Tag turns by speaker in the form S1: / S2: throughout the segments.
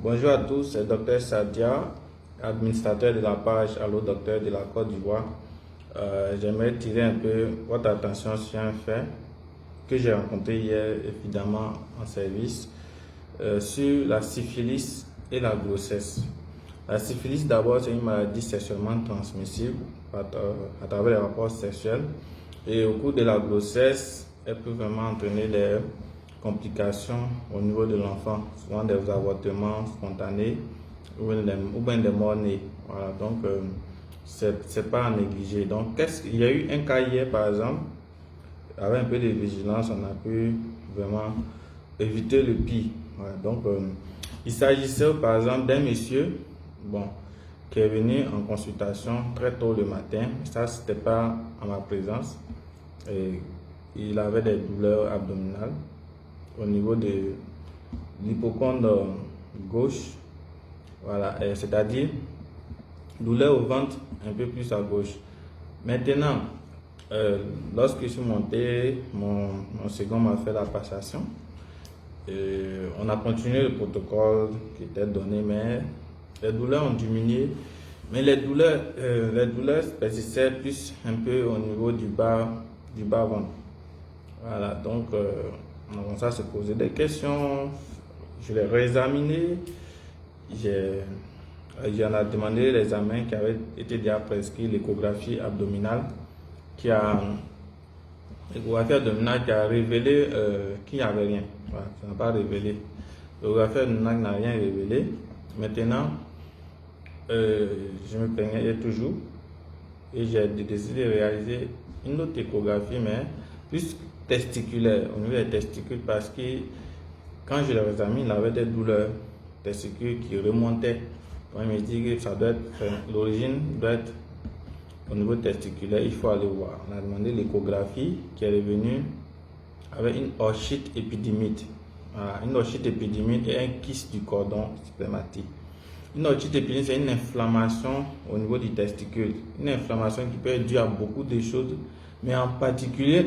S1: Bonjour à tous, c'est Dr Sadia, administrateur de la page Allo Docteur de la Côte d'Ivoire. J'aimerais tirer un peu votre attention sur un fait que j'ai rencontré hier, évidemment, en service, sur la syphilis et la grossesse. La syphilis, d'abord, c'est une maladie sexuellement transmissible à travers les rapports sexuels. Et au cours de la grossesse, elle peut vraiment entraîner des complications au niveau de l'enfant, souvent des avortements spontanés ou bien des morts-nés. Voilà, donc c'est pas à négliger. Donc il y a eu un cas hier par exemple, avec un peu de vigilance, on a pu vraiment éviter le pire. Voilà, donc il s'agissait par exemple d'un monsieur qui est venu en consultation très tôt le matin. Ça, c'était pas à ma présence. Et il avait des douleurs abdominales au niveau de l'hypochondre gauche, voilà, c'est-à-dire douleur au ventre un peu plus à gauche. Maintenant, lorsque je suis monté, mon second m'a fait la passation. On a continué le protocole qui était donné, mais les douleurs ont diminué. Mais les douleurs persistaient plus un peu au niveau du bas ventre. Voilà, donc on a commencé à se poser des questions. Je l'ai réexaminé. J'en ai demandé l'examen qui avait été déjà prescrit, l'échographie abdominale, qui a révélé qu'il n'y avait rien. Voilà, ça n'a pas révélé. L'échographie abdominale n'a rien révélé. Maintenant, je me plaignais toujours et j'ai décidé de réaliser une autre échographie, mais plus testiculaire, au niveau des testicules, parce que quand je les examine, il avait des douleurs testicules qui remontaient. Donc, il me dit que ça doit être, l'origine doit être au niveau testiculaire, il faut aller voir. On a demandé l'échographie qui est revenue avec une orchite épidémique. Voilà, une orchite épidémique et un kyste du cordon spermatique. Une otite épidémique, c'est une inflammation au niveau du testicule. Une inflammation qui peut être due à beaucoup de choses, mais en particulier,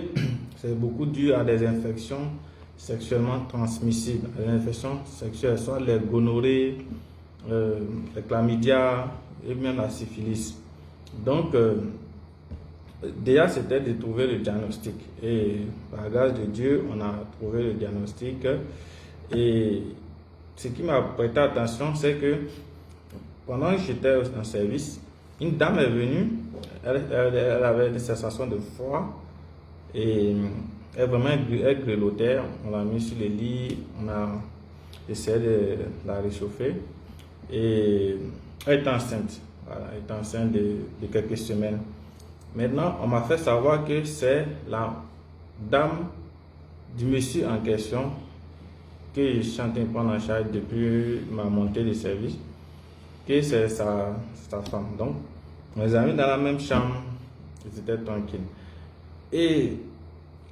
S1: c'est beaucoup dû à des infections sexuellement transmissibles. Les infections sexuelles, soit les gonorrhées, les chlamydia et même la syphilis. Donc, déjà, c'était de trouver le diagnostic. Et par grâce de Dieu, on a trouvé le diagnostic. Et ce qui m'a prêté attention, c'est que pendant que j'étais en service, une dame est venue, elle avait des sensations de froid et elle grelottait. On l'a mis sur le lit, on a essayé de la réchauffer et elle est enceinte. Voilà, elle est enceinte de quelques semaines. Maintenant, on m'a fait savoir que c'est la dame du monsieur en question que je suis en train de prendre en charge depuis ma montée de service, que c'est sa femme. Donc, on les a mis dans la même chambre, ils étaient tranquilles. Et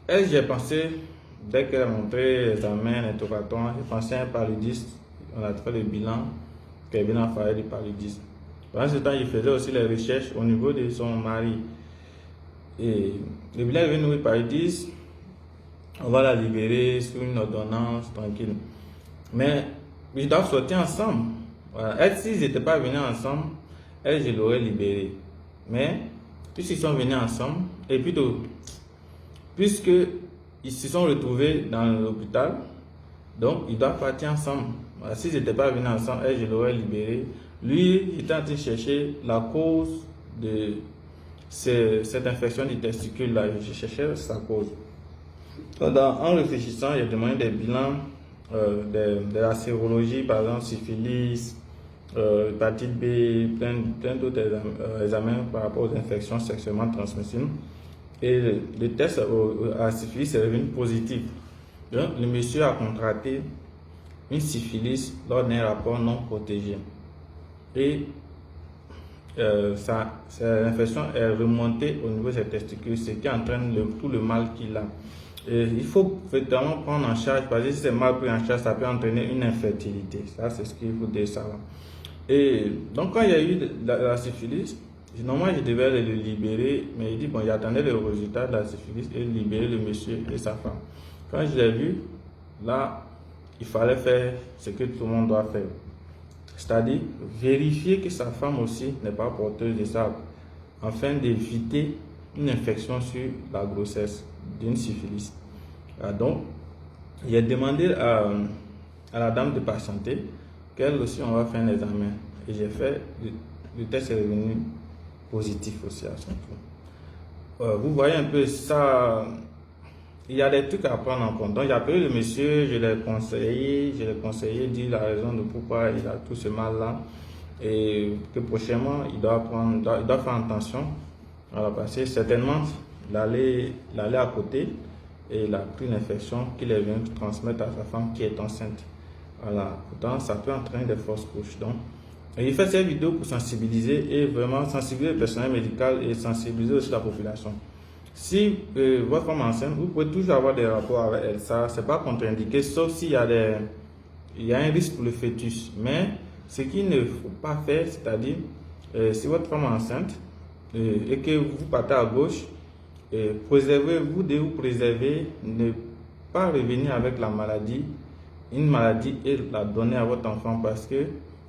S1: elle, j'ai pensé, dès qu'elle a montré l'examen, l'interrogatoire, j'ai pensé à un paludisme. On a fait le bilan, qu'elle vient faire du paludisme. Pendant ce temps, il faisait aussi les recherches au niveau de son mari. Et le bilan est venu, paludisme. On va la libérer sous une ordonnance, tranquille. Mais ils doivent sortir ensemble. Voilà. Elle, s'ils n'étaient pas venus ensemble, elle, je l'aurais libérée. Mais, puisqu'ils sont venus ensemble, et plutôt, puisqu'ils se sont retrouvés dans l'hôpital, donc ils doivent partir ensemble. Voilà. S'ils n'étaient pas venus ensemble, elle, je l'aurais libérée. Lui, il était en train de chercher la cause de cette infection du testicule-là. Je cherchais sa cause. En réfléchissant, j'ai demandé des bilans de la sérologie, par exemple syphilis, hépatite B, plein d'autres examens par rapport aux infections sexuellement transmissibles. Et le test à syphilis est revenu positif. Donc, le monsieur a contracté une syphilis lors d'un rapport non protégé. Et l'infection est remontée au niveau de ses testicules, ce qui entraîne tout le mal qu'il a. Et il faut vraiment prendre en charge, parce que si c'est mal pris en charge, ça peut entraîner une infertilité. Ça, c'est ce qu'il faut dire savoir. Et donc, quand il y a eu la syphilis, normalement, je devais le libérer, mais il dit, bon, j'attendais le résultat de la syphilis et libérer le monsieur et sa femme. Quand je l'ai vu, là, il fallait faire ce que tout le monde doit faire. C'est-à-dire vérifier que sa femme aussi n'est pas porteuse de ça, afin d'éviter une infection sur la grossesse d'une syphilis. Donc, j'ai demandé à la dame de patienter qu'elle aussi on va faire un examen. Et j'ai fait, le test est revenu positif aussi à son tour. Vous voyez un peu ça, il y a des trucs à prendre en compte. Donc j'ai appelé le monsieur, je l'ai conseillé, dit la raison de pourquoi il a tout ce mal-là. Et que prochainement, il doit faire attention. Voilà, parce que certainement, il allait à côté et il a pris une infection qu'il est venu transmettre à sa femme qui est enceinte. Voilà, pourtant, ça peut entraîner des fausses couches. Donc, il fait cette vidéo pour sensibiliser et vraiment sensibiliser le personnel médical et sensibiliser aussi la population. Si votre femme est enceinte, vous pouvez toujours avoir des rapports avec elle. Ça, c'est pas contre-indiqué, sauf s'il y a un risque pour le fœtus. Mais ce qu'il ne faut pas faire, c'est-à-dire, si votre femme est enceinte et que vous partez à gauche, préservez-vous de vous préserver, ne pas revenir avec la maladie, une maladie et la donner à votre enfant parce que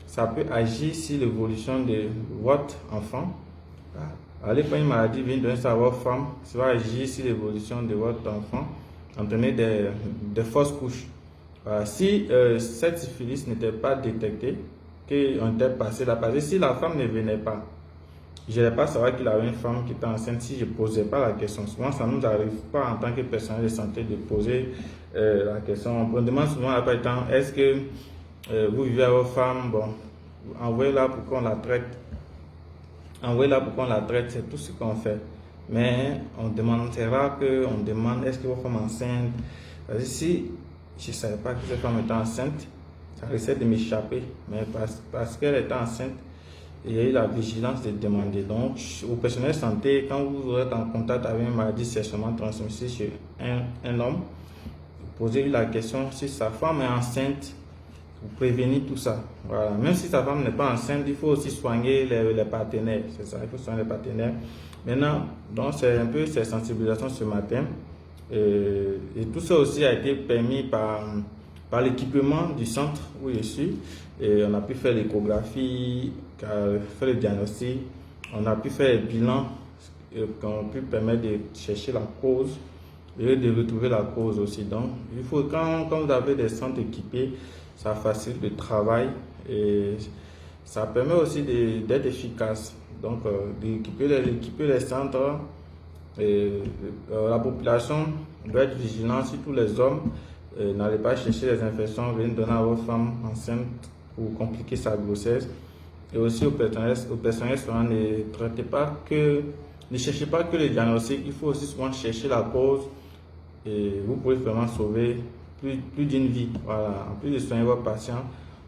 S1: ça peut agir sur l'évolution de votre enfant. Allez prendre une maladie, venir donner ça à votre femme, ça va agir sur l'évolution de votre enfant, entraîner des fausses couches. Si cette syphilis n'était pas détectée, qu'on était passé là, parce que si la femme ne venait pas, je n'allais pas savoir qu'il avait une femme qui était enceinte si je ne posais pas la question. Souvent, ça ne nous arrive pas en tant que personnel de santé de poser la question. On demande souvent à la temps, est-ce que vous vivez avec votre femme? Bon, envoyez-la pour qu'on la traite. Envoyez-la pour qu'on la traite, c'est tout ce qu'on fait. Mais on demande, c'est rare qu'on demande, est-ce que votre femme est enceinte? Parce que si je ne savais pas que cette femme était enceinte, ça risquait de m'échapper. Mais parce qu'elle était enceinte, il y a eu la vigilance de demander. Donc, au personnel de santé, quand vous êtes en contact avec une maladie sexuellement transmissible chez un homme, vous posez la question si sa femme est enceinte, vous prévenez tout ça. Voilà. Même si sa femme n'est pas enceinte, il faut aussi soigner les partenaires. C'est ça, il faut soigner les partenaires. Maintenant, donc c'est un peu cette sensibilisation ce matin. Et tout ça aussi a été permis par l'équipement du centre où je suis. Et on a pu faire l'échographie, faire le diagnostic, on a pu faire le bilan qui ont pu permettre de chercher la cause et de retrouver la cause aussi. Donc, il faut, quand vous avez des centres équipés, ça facilite le travail et ça permet aussi d'être efficace. Donc, d'équiper les centres. Et, la population doit être vigilante, surtout les hommes. N'allez pas chercher les infections, venez donner à votre femme enceinte pour compliquer sa grossesse. Et aussi au personnel soignant, ne cherchez pas que les diagnostics, il faut aussi souvent chercher la cause et vous pouvez vraiment sauver plus d'une vie. Voilà. En plus de soigner votre patient,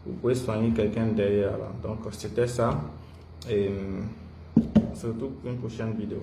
S1: vous pouvez soigner quelqu'un derrière. Voilà. Donc c'était ça et surtout pour une prochaine vidéo.